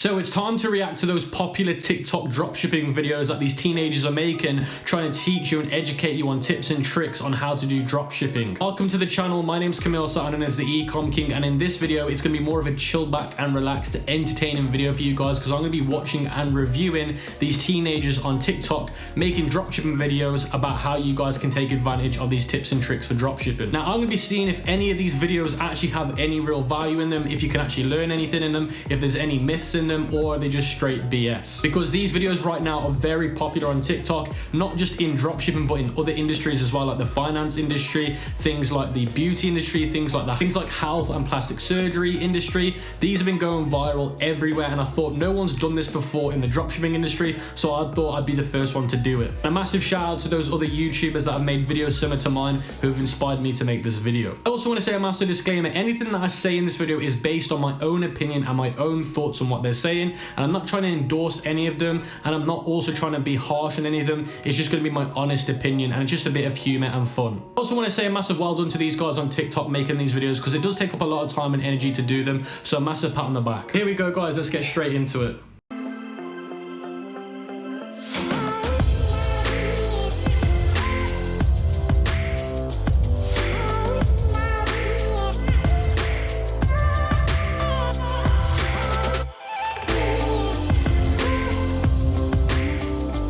So it's time to react to those popular TikTok dropshipping videos that these teenagers are making, trying to teach you and educate you on tips and tricks on how to do dropshipping. Welcome to the channel. My name's Camille, known as the ECOM King, and in this video, it's going to be more of a chilled back and relaxed, entertaining video for you guys because I'm going to be watching and reviewing these teenagers on TikTok making dropshipping videos about how you guys can take advantage of these tips and tricks for dropshipping. Now, I'm going to be seeing if any of these videos actually have any real value in them, if you can actually learn anything in them, if there's any myths in them, or are they just straight BS? Because these videos right now are very popular on TikTok, not just in dropshipping, but in other industries as well, like the finance industry, things like the beauty industry, things like that, things like health and plastic surgery industry. These have been going viral everywhere, and I thought no one's done this before in the dropshipping industry, so I thought I'd be the first one to do it. A massive shout out to those other YouTubers that have made videos similar to mine who have inspired me to make this video. I also want to say a massive disclaimer: anything that I say in this video is based on my own opinion and my own thoughts on what they're saying, and I'm not trying to endorse any of them, and I'm not also trying to be harsh on any of them. It's just going to be my honest opinion, and it's just a bit of humor and fun. I also want to say a massive well done to these guys on TikTok making these videos, because it does take up a lot of time and energy to do them, so a massive pat on the back. Here we go, guys, let's get straight into it.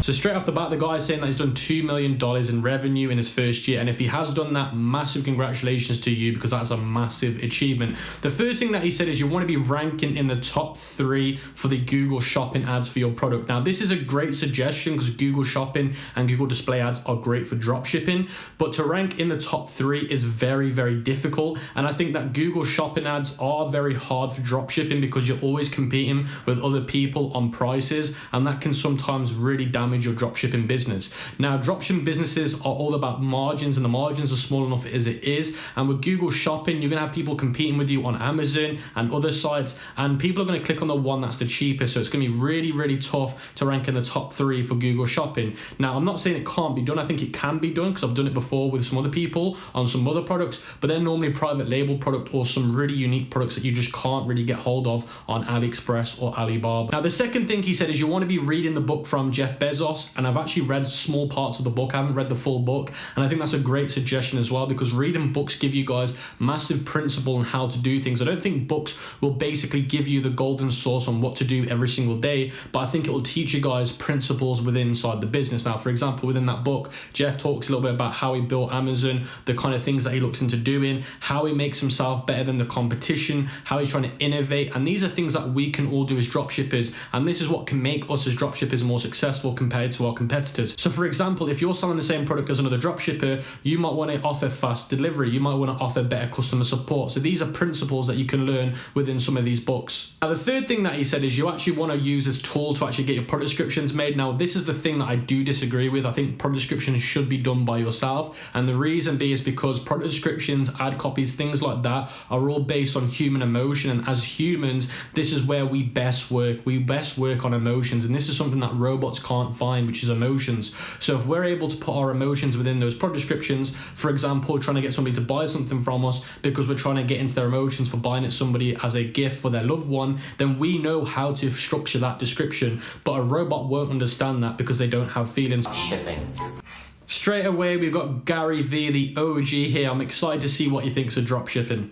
So straight off the bat, the guy is saying that he's done $2 million in revenue in his first year. And if he has done that, massive congratulations to you, because that's a massive achievement. The first thing that he said is you want to be ranking in the top 3 for the Google shopping ads for your product. Now, this is a great suggestion because Google shopping and Google display ads are great for dropshipping, but to rank in the top 3 is very, very difficult. And I think that Google shopping ads are very hard for dropshipping because you're always competing with other people on prices, and that can sometimes really damage your dropshipping business. Now, dropshipping businesses are all about margins, and the margins are small enough as it is. And with Google shopping, you're gonna have people competing with you on Amazon and other sites, and people are gonna click on the one that's the cheapest. So it's gonna be really, really tough to rank in the top 3 for Google shopping. Now, I'm not saying it can't be done. I think it can be done because I've done it before with some other people on some other products, but they're normally private label product or some really unique products that you just can't really get hold of on AliExpress or Alibaba. Now, the second thing he said is you want to be reading the book from Jeff Bezos. And I've actually read small parts of the book. I haven't read the full book, and I think that's a great suggestion as well, because reading books give you guys massive principle on how to do things. I don't think books will basically give you the golden source on what to do every single day, but I think it will teach you guys principles within inside the business. Now, for example, within that book, Jeff talks a little bit about how he built Amazon, the kind of things that he looks into doing, how he makes himself better than the competition, how he's trying to innovate, and these are things that we can all do as dropshippers, and this is what can make us as dropshippers more successful compared to our competitors. So for example, if you're selling the same product as another dropshipper, you might want to offer fast delivery, you might want to offer better customer support. So these are principles that you can learn within some of these books. Now, the third thing that he said is you actually want to use this tool to actually get your product descriptions made. Now, this is the thing that I do disagree with. I think product descriptions should be done by yourself, and the reason being is because product descriptions, ad copies, things like that are all based on human emotion, and as humans, this is where we best work. We best work on emotions, and this is something that robots can't find, which is emotions. So if we're able to put our emotions within those product descriptions, for example, trying to get somebody to buy something from us because we're trying to get into their emotions for buying it somebody as a gift for their loved one, then we know how to structure that description, but a robot won't understand that because they don't have feelings. Straight away, we've got Gary V, the OG here. I'm excited to see what he thinks of dropshipping.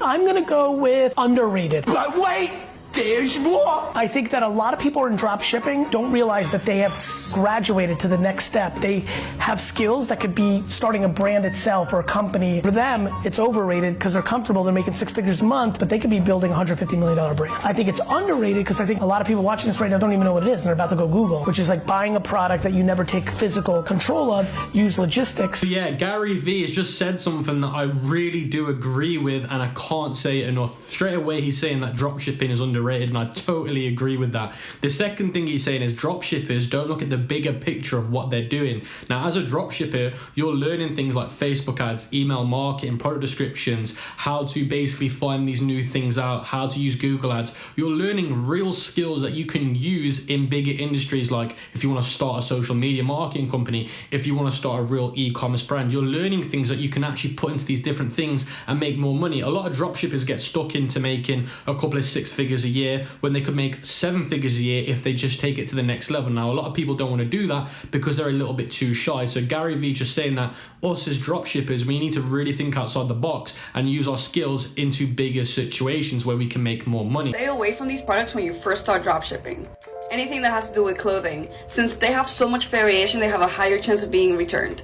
I'm gonna go with underrated. But wait, there's more. I think that a lot of people in drop shipping don't realize that they have graduated to the next step. They have skills that could be starting a brand itself or a company. For them, it's overrated because they're comfortable, they're making 6 figures a month, but they could be building a $150 million brand. I think it's underrated because I think a lot of people watching this right now don't even know what it is, and they're about to go Google, which is like buying a product that you never take physical control of, use logistics. So yeah, Gary V has just said something that I really do agree with, and I can't say it enough. Straight away, he's saying that dropshipping is underrated, and I totally agree with that. The second thing he's saying is dropshippers don't look at the bigger picture of what they're doing. Now, as a dropshipper, you're learning things like Facebook ads, email marketing, product descriptions, how to basically find these new things out, how to use Google ads. You're learning real skills that you can use in bigger industries, like if you want to start a social media marketing company, if you want to start a real e-commerce brand, you're learning things that you can actually put into these different things and make more money. A lot of dropshippers get stuck into making a couple of 6 figures a year when they could make 7 figures a year if they just take it to the next level. Now, a lot of people don't want to do that because they're a little bit too shy. So Gary Vee just saying that us as dropshippers, we need to really think outside the box and use our skills into bigger situations where we can make more money. Stay away from these products when you first start dropshipping. Anything that has to do with clothing, since they have so much variation, they have a higher chance of being returned.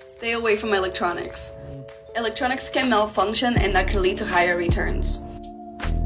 Stay away from electronics. Electronics can malfunction and that can lead to higher returns.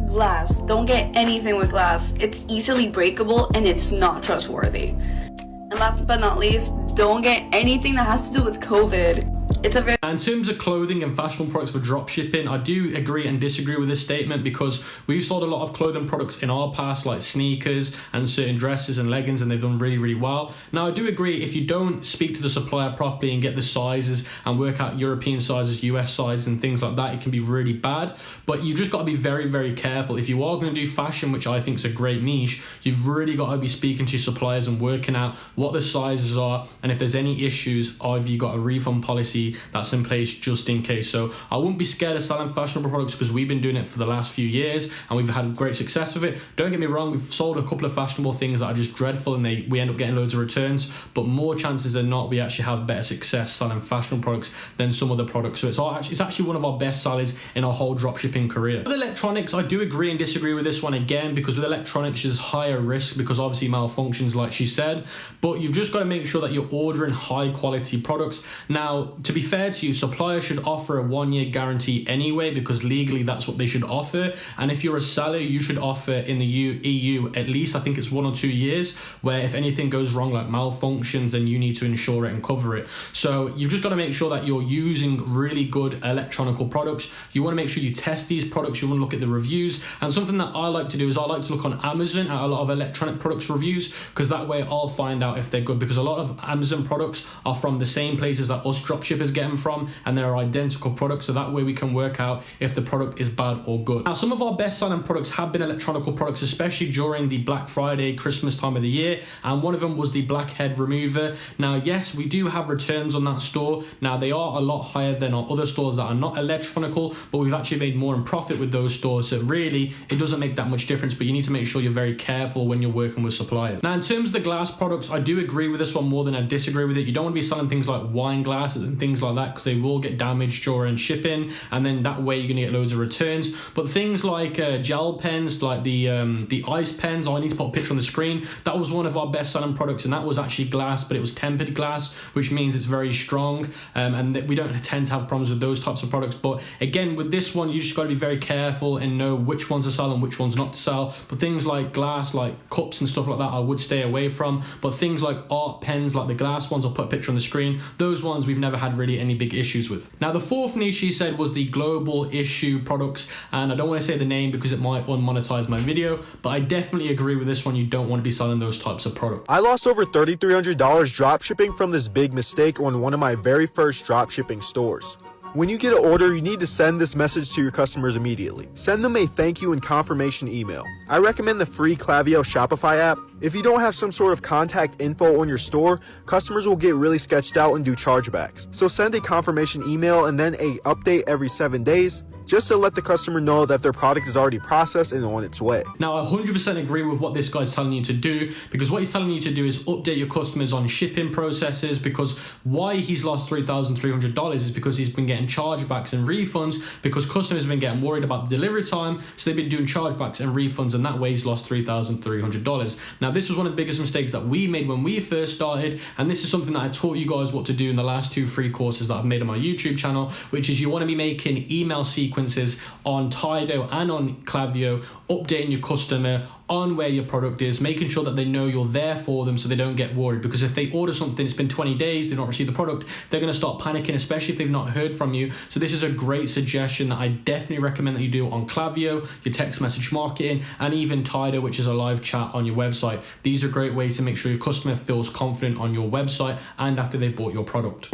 Glass. Don't get anything with glass. It's easily breakable and it's not trustworthy. And last but not least, don't get anything that has to do with COVID. In terms of clothing and fashionable products for dropshipping, I do agree and disagree with this statement because we've sold a lot of clothing products in our past, like sneakers and certain dresses and leggings, and they've done really, really well. Now, I do agree if you don't speak to the supplier properly and get the sizes and work out European sizes, US sizes and things like that, it can be really bad. But you've just got to be very, very careful. If you are going to do fashion, which I think is a great niche, you've really got to be speaking to suppliers and working out what the sizes are, and if there's any issues, have you got a refund policy that's in place just in case. So I wouldn't be scared of selling fashionable products because we've been doing it for the last few years and we've had great success with it. Don't get me wrong, we've sold a couple of fashionable things that are just dreadful and we end up getting loads of returns, but more chances than not we actually have better success selling fashionable products than some other products. So it's actually one of our best sellers in our whole dropshipping career. With electronics, I do agree and disagree with this one again, because with electronics there's higher risk because obviously malfunctions, like she said, but you've just got to make sure that you're ordering high quality products. Now, to be fair to you, suppliers should offer a 1-year guarantee anyway, because legally that's what they should offer. And if you're a seller, you should offer in the EU at least, I think it's 1 or 2 years, where if anything goes wrong, like malfunctions, then you need to insure it and cover it. So you've just got to make sure that you're using really good electronical products. You want to make sure you test these products. You want to look at the reviews. And something that I like to do is I like to look on Amazon at a lot of electronic products reviews, because that way I'll find out if they're good, because a lot of Amazon products are from the same places that us dropshippers get them from, and they're identical products, so that way we can work out if the product is bad or good. Now, some of our best selling products have been electronical products, especially during the Black Friday, Christmas time of the year, and one of them was the blackhead remover. Now, yes, we do have returns on that store. Now, they are a lot higher than our other stores that are not electronical, but we've actually made more in profit with those stores, so really it doesn't make that much difference, but you need to make sure you're very careful when you're working with suppliers. Now, in terms of the glass products, I do agree with this one more than I disagree with it. You don't want to be selling things like wine glasses and things like that, because they will get damaged during shipping, and then that way you're gonna get loads of returns. But things like gel pens, like the ice pens, I need to put a picture on the screen, that was one of our best selling products, and that was actually glass, but it was tempered glass, which means it's very strong, and that we don't tend to have problems with those types of products. But again, with this one, you just got to be very careful and know which ones to sell and which ones not to sell. But things like glass, like cups and stuff like that, I would stay away from. But things like art pens, like the glass ones, I'll put a picture on the screen, those ones we've never had really any big issues with. Now, the fourth niche she said was the global issue products, and I don't want to say the name because it might unmonetize my video, but I definitely agree with this one. You don't want to be selling those types of products. I lost over $3,300 dropshipping from this big mistake on one of my very first dropshipping stores. When you get an order, you need to send this message to your customers immediately. Send them a thank you and confirmation email. I recommend the free Klaviyo Shopify app. If you don't have some sort of contact info on your store, customers will get really sketched out and do chargebacks. So send a confirmation email and then a update every 7 days, just to let the customer know that their product is already processed and on its way. Now, I 100% agree with what this guy's telling you to do, because what he's telling you to do is update your customers on shipping processes, because why he's lost $3,300 is because he's been getting chargebacks and refunds, because customers have been getting worried about the delivery time, so they've been doing chargebacks and refunds, and that way he's lost $3,300. Now, this was one of the biggest mistakes that we made when we first started, and this is something that I taught you guys what to do in the last 2 free courses that I've made on my YouTube channel, which is you want to be making email sequences on Tidal and on Klaviyo, updating your customer on where your product is, making sure that they know you're there for them so they don't get worried. Because if they order something, it's been 20 days, they've not received the product, they're going to start panicking, especially if they've not heard from you. So this is a great suggestion that I definitely recommend that you do on Klaviyo, your text message marketing, and even Tidal, which is a live chat on your website. These are great ways to make sure your customer feels confident on your website and after they've bought your product.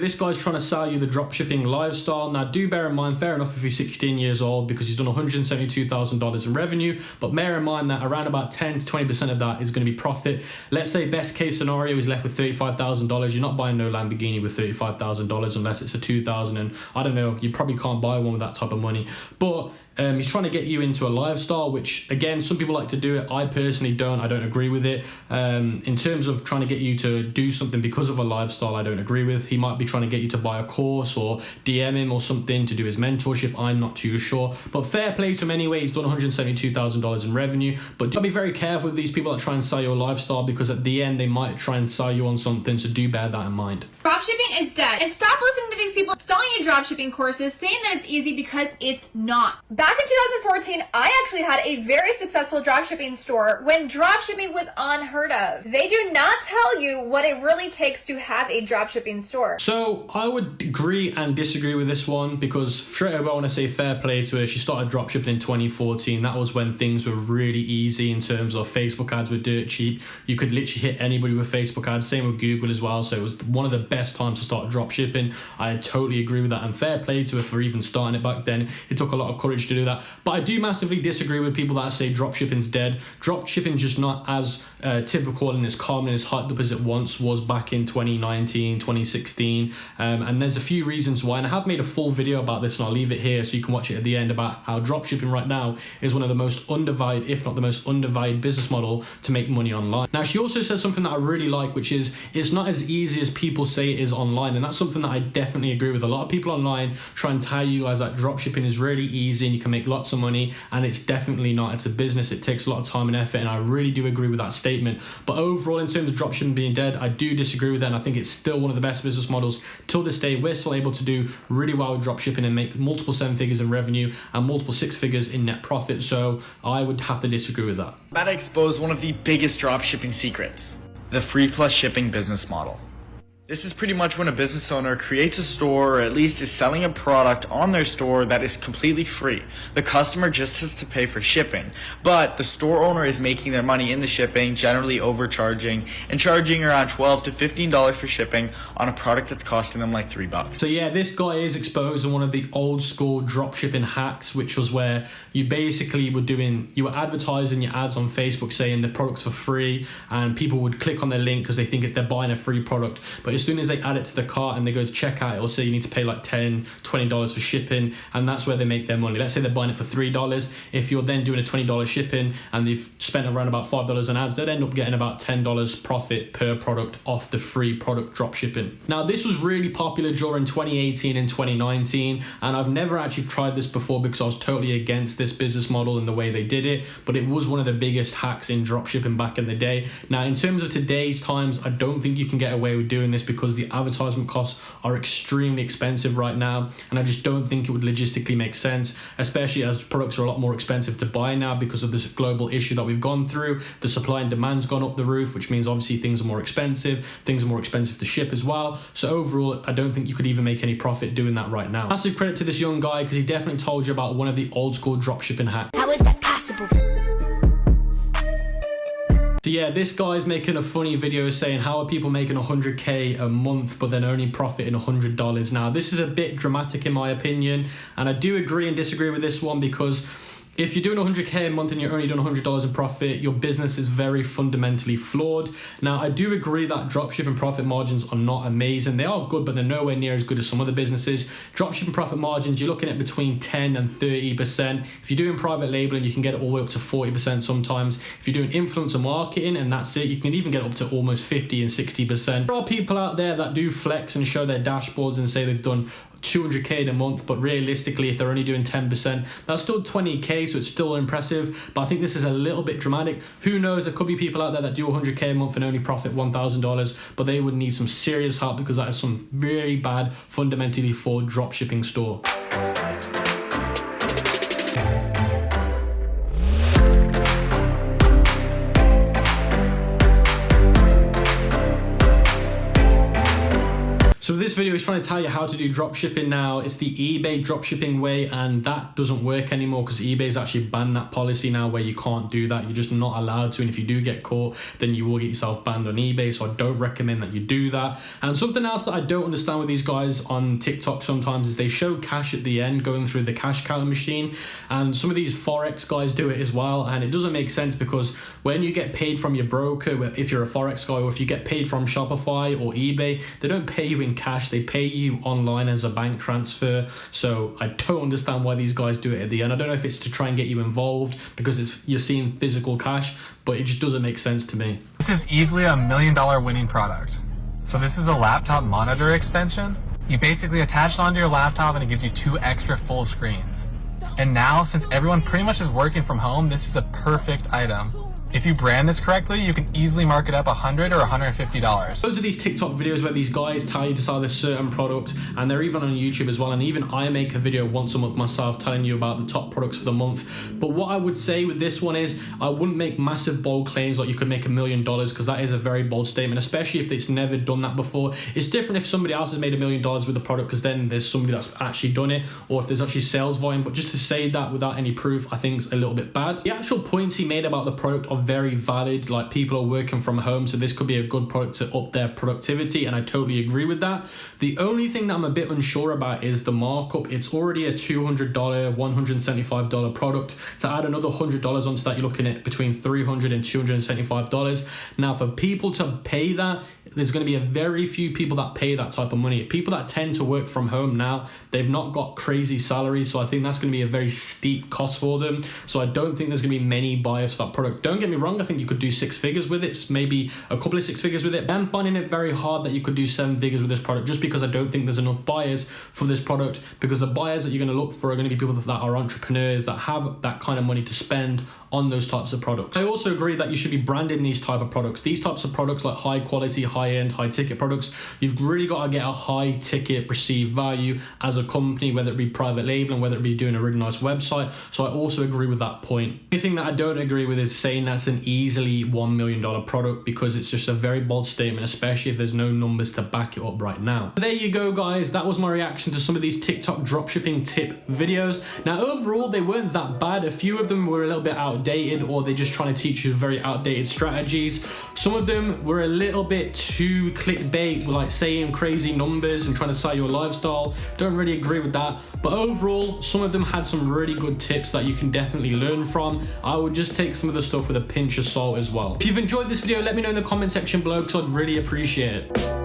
This guy's trying to sell you the dropshipping lifestyle. Now, do bear in mind, fair enough if he's 16 years old because he's done $172,000 in revenue, but bear in mind that around about 10 to 20% of that is going to be profit. Let's say best case scenario is left with $35,000. You're not buying no Lamborghini with $35,000 unless it's a 2,000, and I don't know, you probably can't buy one with that type of money. But he's trying to get you into a lifestyle, which again, some people like to do it. I personally don't. I don't agree with it. In terms of trying to get you to do something because of a lifestyle, I don't agree with. He might be trying to get you to buy a course or DM him or something to do his mentorship. I'm not too sure. But fair play to him anyway. He's done $172,000 in revenue. But do be very careful with these people that try and sell you a lifestyle, because at the end, they might try and sell you on something. So do bear that in mind. Dropshipping is dead. And stop listening to these people selling you dropshipping courses saying that it's easy, because it's not. Back in 2014, I actually had a very successful dropshipping store when dropshipping was unheard of. They do not tell you what it really takes to have a dropshipping store. So I would agree and disagree with this one, because straight away I want to say fair play to her. She started dropshipping in 2014. That was when things were really easy in terms of Facebook ads were dirt cheap. You could literally hit anybody with Facebook ads. Same with Google as well. So it was one of the best times to start dropshipping. I totally agree with that, and fair play to her for even starting it back then. It took a lot of courage to do that. But I do massively disagree with people that say dropshipping's dead. Dropshipping's just not as typical and as common and as hyped up as it once was back in 2019, 2016. And there's a few reasons why. And I have made a full video about this, and I'll leave it here so you can watch it at the end, about how dropshipping right now is one of the most undervalued, if not the most undervalued business model to make money online. Now, she also says something that I really like, which is it's not as easy as people say it is online. And that's something that I definitely agree with. A lot of people online try and tell you guys that dropshipping is really easy and you can make lots of money, and it's definitely not. It's a business. It takes a lot of time and effort, and I really do agree with that statement. But overall, in terms of dropshipping being dead, I do disagree with that, and I think it's still one of the best business models till this day. We're still able to do really well with dropshipping and make multiple 7 figures in revenue and multiple 6 figures in net profit. So I would have to disagree with that. I'm about to expose one of the biggest dropshipping secrets: the free plus shipping business model. This is pretty much when a business owner creates a store, or at least is selling a product on their store that is completely free. The customer just has to pay for shipping, but the store owner is making their money in the shipping, generally overcharging and charging around $12 to $15 for shipping on a product that's costing them like $3. So yeah, this guy is exposing one of the old school dropshipping hacks, which was where you basically you were advertising your ads on Facebook saying the product's for free, and people would click on their link because they think they're buying a free product. But as soon as they add it to the cart and they go to checkout, it'll say you need to pay like $10, $20 for shipping, and that's where they make their money. Let's say they're buying it for $3. If you're then doing a $20 shipping and they've spent around about $5 on ads, they'd end up getting about $10 profit per product off the free product drop shipping. Now, this was really popular during 2018 and 2019, and I've never actually tried this before because I was totally against this business model and the way they did it, but it was one of the biggest hacks in drop shipping back in the day. Now, in terms of today's times, I don't think you can get away with doing this because the advertisement costs are extremely expensive right now, and I just don't think it would logistically make sense, especially as products are a lot more expensive to buy now because of this global issue that we've gone through. The supply and demand's gone up the roof, which means obviously things are more expensive to ship as well. So overall, I don't think you could even make any profit doing that right now. Massive credit to this young guy, because he definitely told you about one of the old school dropshipping hacks. How is that possible? So yeah, this guy's making a funny video saying how are people making 100k a month but then only profiting $100. Now, this is a bit dramatic in my opinion, and I do agree and disagree with this one, because if you're doing 100k a month and you're only doing $100 in profit, your business is very fundamentally flawed. Now, I do agree that dropshipping profit margins are not amazing. They are good, but they're nowhere near as good as some other businesses. Dropshipping profit margins, you're looking at between 10 and 30%. If you're doing private labeling, you can get it all the way up to 40% sometimes. If you're doing influencer marketing and that's it, you can even get up to almost 50 and 60%. There are people out there that do flex and show their dashboards and say they've done 200k in a month, but realistically, if they're only doing 10%, that's still 20k, so it's still impressive. But I think this is a little bit dramatic. Who knows, there could be people out there that do 100k a month and only profit $1,000, but they would need some serious help, because that is some very bad, fundamentally flawed dropshipping store. So this video is trying to tell you how to do dropshipping now. It's the eBay dropshipping way, and that doesn't work anymore because eBay's actually banned that policy now where you can't do that. You're just not allowed to, and if you do get caught, then you will get yourself banned on eBay. So I don't recommend that you do that. And something else that I don't understand with these guys on TikTok sometimes is they show cash at the end going through the cash counter machine, and some of these Forex guys do it as well, and it doesn't make sense because when you get paid from your broker, if you're a Forex guy, or if you get paid from Shopify or eBay, they don't pay you in cash, they pay you online as a bank transfer. So I don't understand why these guys do it at the end. I don't know if it's to try and get you involved because you're seeing physical cash, but it just doesn't make sense to me. This is easily a $1 million winning product. So this is a laptop monitor extension. You basically attach it onto your laptop and it gives you 2 extra full screens. And now, since everyone pretty much is working from home, this is a perfect item. If you brand this correctly, you can easily mark it up $100 or $150. Loads of these TikTok videos where these guys tell you to sell this certain product, and they're even on YouTube as well, and even I make a video once a month myself telling you about the top products for the month. But what I would say with this one is I wouldn't make massive bold claims like you could make $1 million, because that is a very bold statement, especially if it's never done that before. It's different if somebody else has made $1 million with the product, because then there's somebody that's actually done it, or if there's actually sales volume. But just to say that without any proof, I think is a little bit bad. The actual points he made about the product are very valid. Like, people are working from home, so this could be a good product to up their productivity, and I totally agree with that. The only thing that I'm a bit unsure about is the markup. It's already a $200, $175 product. To add another $100 onto that, you're looking at between $300 and $275. Now, for people to pay that, there's going to be a very few people that pay that type of money. People that tend to work from home now, they've not got crazy salaries, so I think that's going to be a very steep cost for them. So I don't think there's going to be many buyers for that product. Don't get me wrong, I think you could do 6 figures with it, maybe a couple of 6 figures with it. I'm finding it very hard that you could do 7 figures with this product, just because I don't think there's enough buyers for this product, because the buyers that you're going to look for are going to be people that are entrepreneurs, that have that kind of money to spend on those types of products. I also agree that you should be branding these type of products. These types of products, like high quality, high end, high ticket products, you've really got to get a high ticket perceived value as a company, whether it be private label and whether it be doing a really nice website. So I also agree with that point. The thing that I don't agree with is saying that's an easily $1 million product, because it's just a very bold statement, especially if there's no numbers to back it up right now. So there you go, guys. That was my reaction to some of these TikTok dropshipping tip videos. Now, overall, they weren't that bad. A few of them were a little bit outdated, or they're just trying to teach you very outdated strategies. Some of them were a little bit too clickbait, like saying crazy numbers and trying to sell you a lifestyle. Don't really agree with that. But overall, some of them had some really good tips that you can definitely learn from. I would just take some of the stuff with a pinch of salt as well. If you've enjoyed this video, let me know in the comment section below, because I'd really appreciate it.